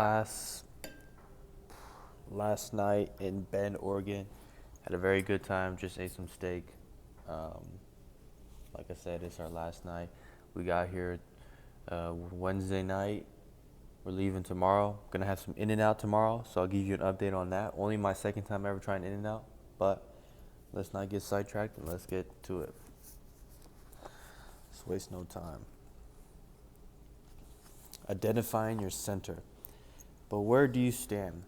last last night in Bend, Oregon. Had a very good time. Just ate some steak. Um, like I said, it's our last night. We got here Wednesday night. We're leaving tomorrow. Gonna have some In and Out tomorrow, so I'll give you an update on that. Only my second time ever trying In and Out, but let's not get sidetracked and let's get to it. Let's waste no time. Identifying your center. But where do you stand?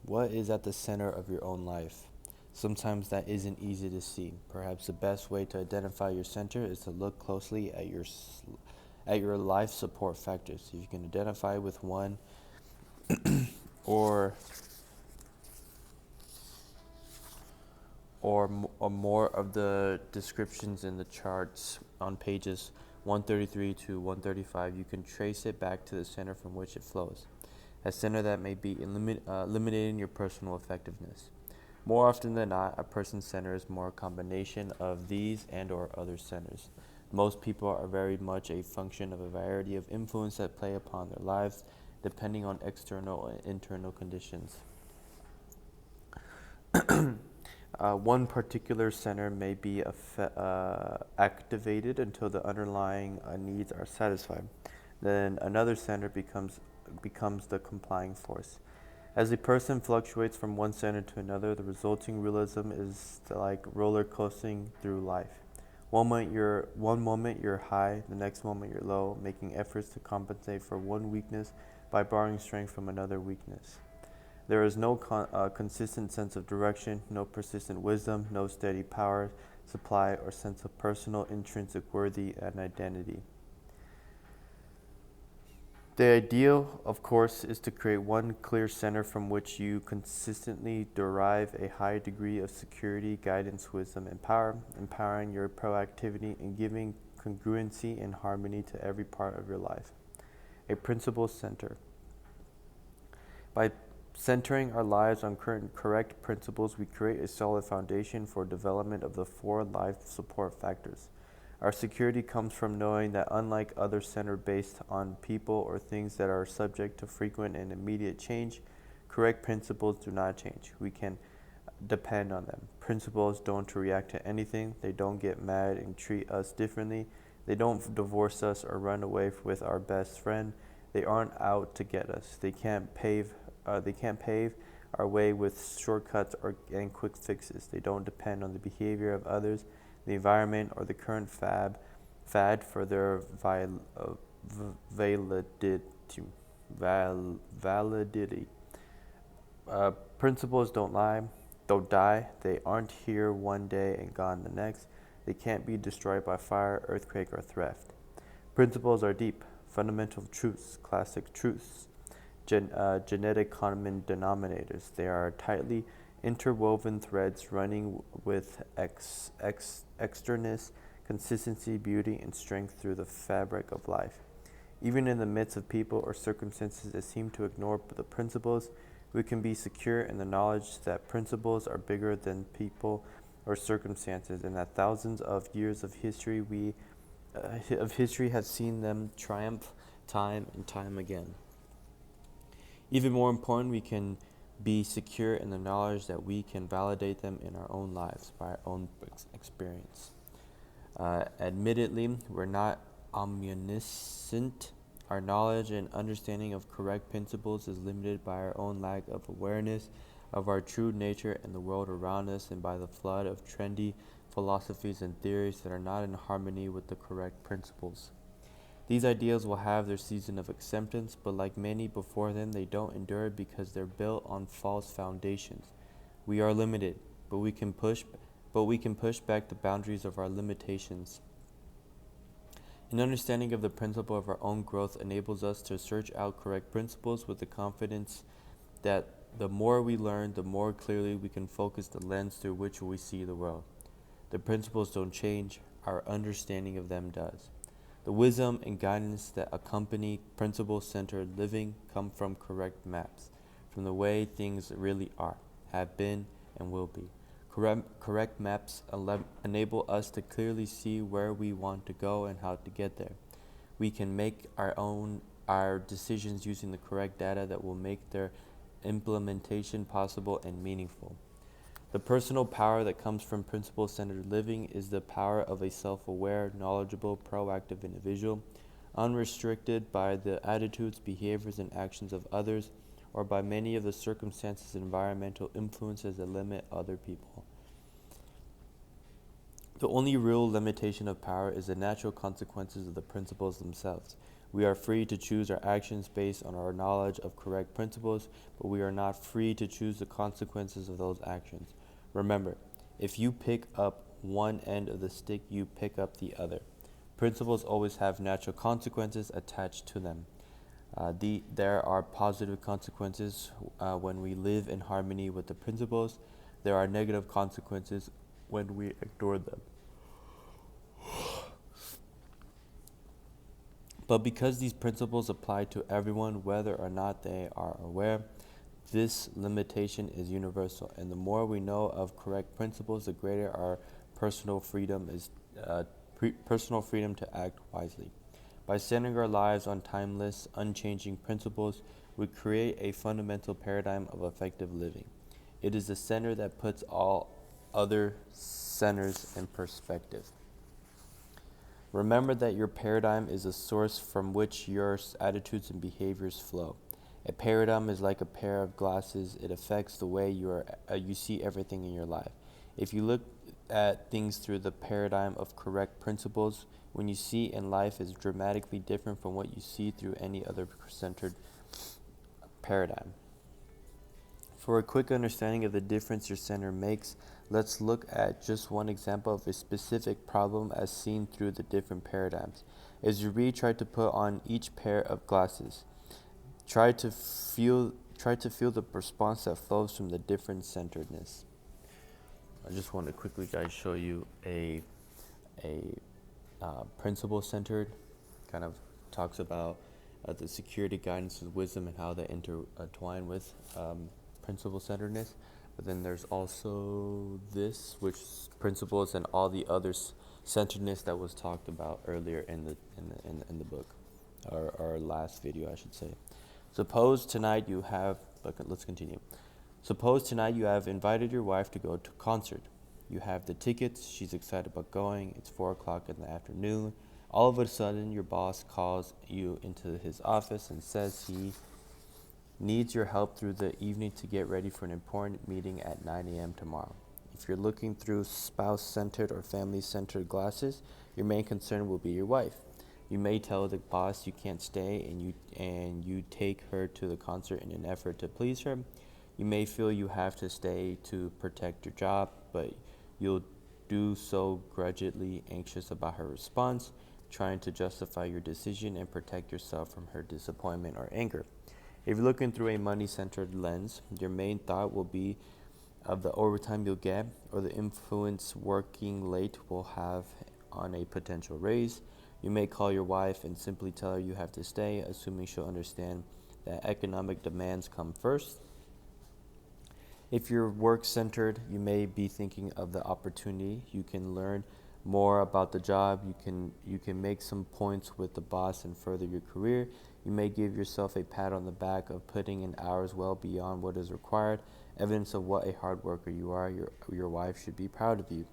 What is at the center of your own life? Sometimes that isn't easy to see. Perhaps the best way to identify your center is to look closely at your life support factors. If you can identify with one or or more of the descriptions in the charts on pages 133 to 135, you can trace it back to the center from which it flows. A center that may be eliminating your personal effectiveness. More often than not, a person's center is more a combination of these and or other centers. Most people are very much a function of a variety of influence that play upon their lives, depending on external and internal conditions. One particular center may be activated until the underlying needs are satisfied. Then another center becomes the complying force. As a person fluctuates from one center to another, the resulting realism is like roller coasting through life. One moment you're high, the next moment you're low, making efforts to compensate for one weakness by borrowing strength from another weakness. There is no consistent sense of direction, no persistent wisdom, no steady power, supply, or sense of personal intrinsic worth and identity. The ideal, of course, is to create one clear center from which you consistently derive a high degree of security, guidance, wisdom, and power, empowering your proactivity and giving congruency and harmony to every part of your life. A principle center. By centering our lives on correct principles, we create a solid foundation for development of the four life support factors. Our security comes from knowing that unlike other centers based on people or things that are subject to frequent and immediate change, correct principles do not change. We can depend on them. Principles don't react to anything. They don't get mad and treat us differently. They don't divorce us or run away with our best friend. They aren't out to get us. They can't pave our way with shortcuts and quick fixes. They don't depend on the behavior of others, the environment, or the current fad for their validity. Validity. Principles don't lie, don't die. They aren't here one day and gone the next. They can't be destroyed by fire, earthquake, or theft. Principles are deep, fundamental truths, classic truths, genetic common denominators. They are tightly interwoven threads running with externess, consistency, beauty, and strength through the fabric of life. Even in the midst of people or circumstances that seem to ignore the principles, we can be secure in the knowledge that principles are bigger than people or circumstances, and that thousands of years of history have seen them triumph time and time again. Even more important, we can be secure in the knowledge that we can validate them in our own lives by our own experience. Admittedly, we're not omniscient. Our knowledge and understanding of correct principles is limited by our own lack of awareness of our true nature and the world around us, and by the flood of trendy philosophies and theories that are not in harmony with the correct principles. These ideas will have their season of acceptance, but like many before them, they don't endure because they're built on false foundations. We are limited, but we can push back the boundaries of our limitations. An understanding of the principle of our own growth enables us to search out correct principles with the confidence that the more we learn, the more clearly we can focus the lens through which we see the world. The principles don't change, our understanding of them does. The wisdom and guidance that accompany principle-centered living come from correct maps, from the way things really are, have been, and will be. Correct maps enable us to clearly see where we want to go and how to get there. We can make our own our decisions using the correct data that will make their implementation possible and meaningful. The personal power that comes from principle centered living is the power of a self aware, knowledgeable, proactive individual, unrestricted by the attitudes, behaviors, and actions of others, or by many of the circumstances and environmental influences that limit other people. The only real limitation of power is the natural consequences of the principles themselves. We are free to choose our actions based on our knowledge of correct principles, but we are not free to choose the consequences of those actions. Remember, if you pick up one end of the stick, you pick up the other. Principles always have natural consequences attached to them. There are positive consequences when we live in harmony with the principles. There are negative consequences when we ignore them. But because these principles apply to everyone, whether or not they are aware, this limitation is universal. And the more we know of correct principles, the greater our personal freedom is. Personal freedom to act wisely. By centering our lives on timeless, unchanging principles, we create a fundamental paradigm of effective living. It is the center that puts all other centers in perspective. Remember that your paradigm is a source from which your attitudes and behaviors flow. A paradigm is like a pair of glasses. It affects the way you see everything in your life. If you look at things through the paradigm of correct principles, when you see in life is dramatically different from what you see through any other centered paradigm. For a quick understanding of the difference your center makes, let's look at just one example of a specific problem as seen through the different paradigms. As you read, try to put on each pair of glasses. Try to feel the response that flows from the different centeredness. I just want to quickly, guys, show you a principle centered. Kind of talks about the security, guidance, and wisdom, and how they intertwine with principle centeredness. But then there's also this, which is principles and all the other centeredness that was talked about earlier in the book, or our last video, I should say. Suppose tonight you have. Let's continue. Suppose tonight you have invited your wife to go to a concert. You have the tickets, she's excited about going, it's 4 o'clock in the afternoon. All of a sudden, your boss calls you into his office and says he needs your help through the evening to get ready for an important meeting at 9 a.m. tomorrow. If you're looking through spouse-centered or family-centered glasses, your main concern will be your wife. You may tell the boss you can't stay and you take her to the concert in an effort to please her. You may feel you have to stay to protect your job, but you'll do so grudgingly, anxious about her response, trying to justify your decision and protect yourself from her disappointment or anger. If you're looking through a money-centered lens, your main thought will be of the overtime you'll get or the influence working late will have on a potential raise. You may call your wife and simply tell her you have to stay, assuming she'll understand that economic demands come first. If you're work-centered, you may be thinking of the opportunity. You can learn more about the job. You can make some points with the boss and further your career. You may give yourself a pat on the back of putting in hours well beyond what is required, evidence of what a hard worker you are. Your wife should be proud of you.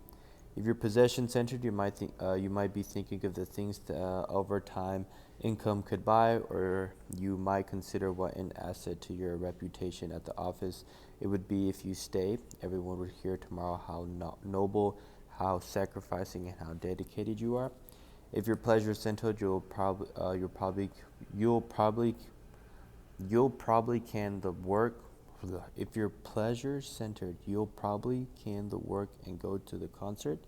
If you're possession-centered, you might be thinking of the things that over time income could buy, or you might consider what an asset to your reputation at the office it would be if you stay. Everyone would hear tomorrow how noble, how sacrificing, and how dedicated you are. If you're pleasure-centered, you'll probably can the work. If you're pleasure-centered, you'll probably can the work and go to the concert.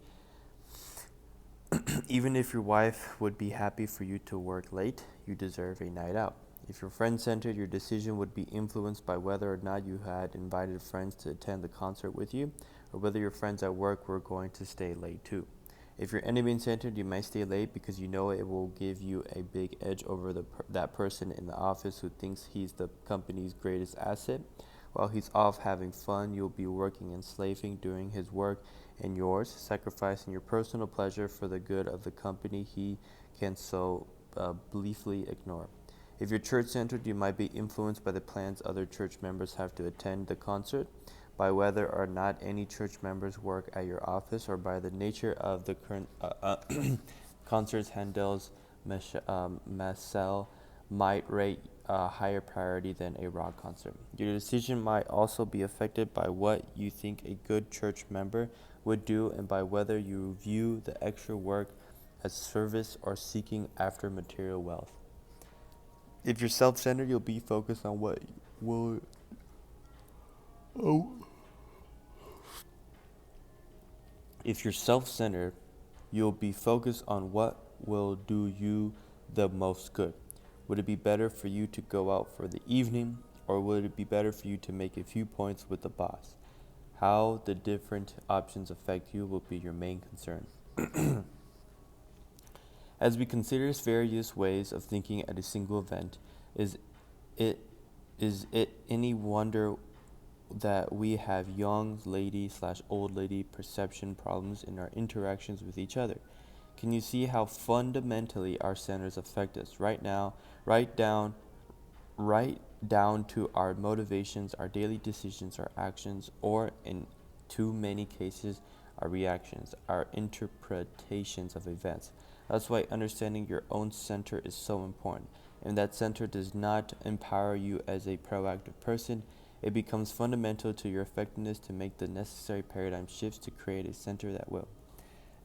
Even if your wife would be happy for you to work late, you deserve a night out. If you're friend-centered, your decision would be influenced by whether or not you had invited friends to attend the concert with you, or whether your friends at work were going to stay late too. If you're enemy-centered, you might stay late because you know it will give you a big edge over that person in the office who thinks he's the company's greatest asset. While he's off having fun, you'll be working and slaving, doing his work and yours, sacrificing your personal pleasure for the good of the company he can so blithely ignore. If you're church-centered, you might be influenced by the plans other church members have to attend the concert, by whether or not any church members work at your office, or by the nature of the current concerts. Handel's Messel might rate a higher priority than a rock concert. Your decision might also be affected by what you think a good church member would do, and by whether you view the extra work as service or seeking after material wealth. If you're self-centered, you'll be focused on what will. Oh. If you're self-centered, you'll be focused on what will do you the most good. Would it be better for you to go out for the evening, or would it be better for you to make a few points with the boss? How the different options affect you will be your main concern. As we consider various ways of thinking at a single event, is it any wonder that we have young lady / old lady perception problems in our interactions with each other? Can you see how fundamentally our centers affect us right now, right down to our motivations, our daily decisions, our actions, or in too many cases, our reactions, our interpretations of events? That's why understanding your own center is so important. And that center does not empower you as a proactive person. It becomes fundamental to your effectiveness to make the necessary paradigm shifts to create a center that will.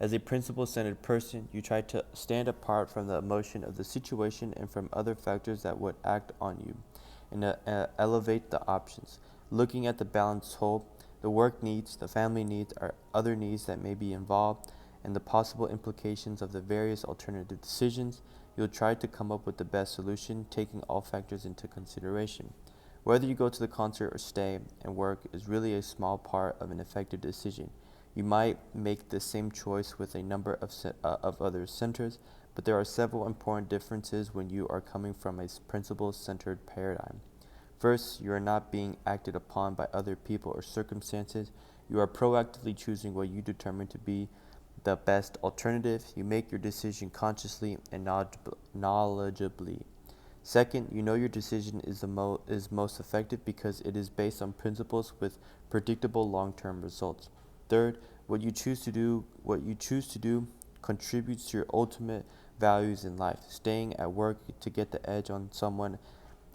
As a principle-centered person, you try to stand apart from the emotion of the situation and from other factors that would act on you, and elevate the options. Looking at the balanced whole, the work needs, the family needs, or other needs that may be involved, and the possible implications of the various alternative decisions, you'll try to come up with the best solution, taking all factors into consideration. Whether you go to the concert or stay and work is really a small part of an effective decision. You might make the same choice with a number of other centers, but there are several important differences when you are coming from a principle-centered paradigm. First, you are not being acted upon by other people or circumstances. You are proactively choosing what you determine to be the best alternative. You make your decision consciously and knowledgeably. Second, you know your decision is most effective because it is based on principles with predictable long-term results. Third, what you choose to do contributes to your ultimate values in life. Staying at work to get the edge on someone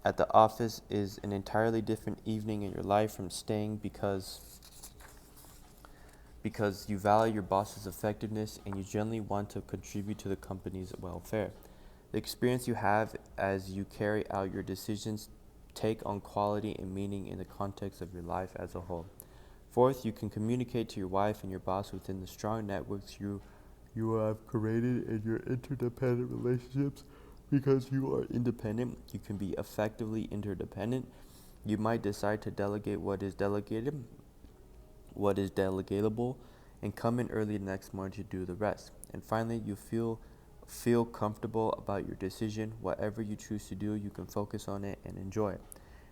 at the office is an entirely different evening in your life from staying because you value your boss's effectiveness and you generally want to contribute to the company's welfare. The experience you have as you carry out your decisions take on quality and meaning in the context of your life as a whole. Fourth, you can communicate to your wife and your boss within the strong networks you have created in your interdependent relationships. Because you are independent, you can be effectively interdependent. You might decide to delegate what is delegated, what is delegatable, and come in early the next morning to do the rest. And finally, you feel comfortable about your decision. Whatever you choose to do, you can focus on it and enjoy it.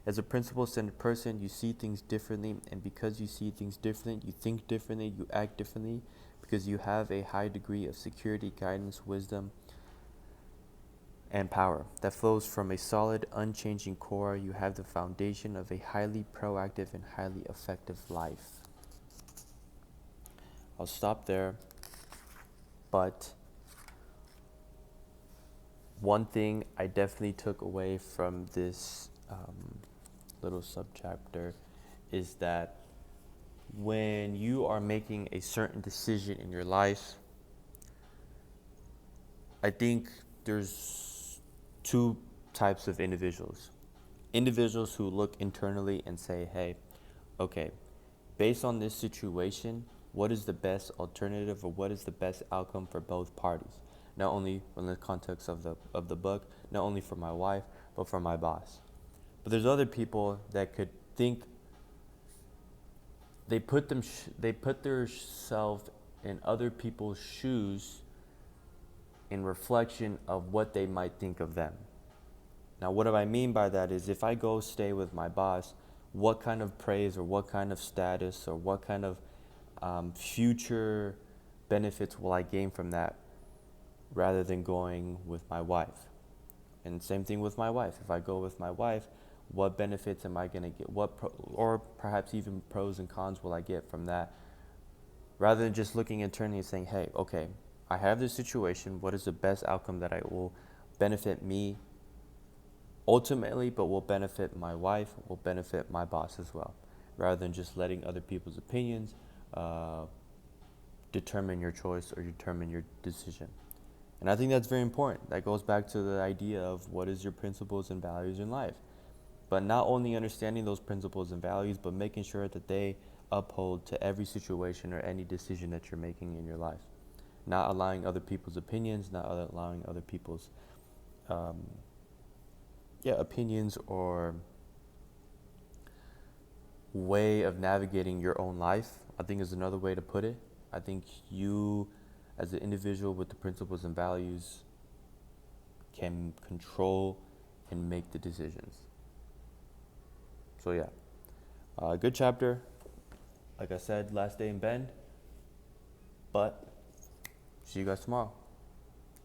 As a principle-centered person, you see things differently, and because you see things differently, you think differently, you act differently, because you have a high degree of security, guidance, wisdom, and power that flows from a solid, unchanging core. You have the foundation of a highly proactive and highly effective life. I'll stop there, but one thing I definitely took away from this little subchapter is that when you are making a certain decision in your life, I think there's two types of individuals. Individuals who look internally and say, hey, okay, based on this situation, what is the best alternative or what is the best outcome for both parties? Not only in the context of the book, not only for my wife, but for my boss. But there's other people that could think they put themselves in other people's shoes in reflection of what they might think of them. Now, what do I mean by that is if I go stay with my boss, what kind of praise or what kind of status or what kind of future benefits will I gain from that rather than going with my wife? And same thing with my wife. If I go with my wife, what benefits am I going to get? Or perhaps even pros and cons will I get from that? Rather than just looking internally and saying, hey, okay, I have this situation. What is the best outcome that I will benefit me ultimately, but will benefit my wife, will benefit my boss as well? Rather than just letting other people's opinions determine your choice or determine your decision. And I think that's very important. That goes back to the idea of what is your principles and values in life. But not only understanding those principles and values, but making sure that they uphold to every situation or any decision that you're making in your life. Not allowing other people's opinions, not allowing other people's opinions or way of navigating your own life, I think is another way to put it. I think you, as an individual with the principles and values, can control and make the decisions. So yeah, good chapter. Like I said, last day in Bend. But see you guys tomorrow.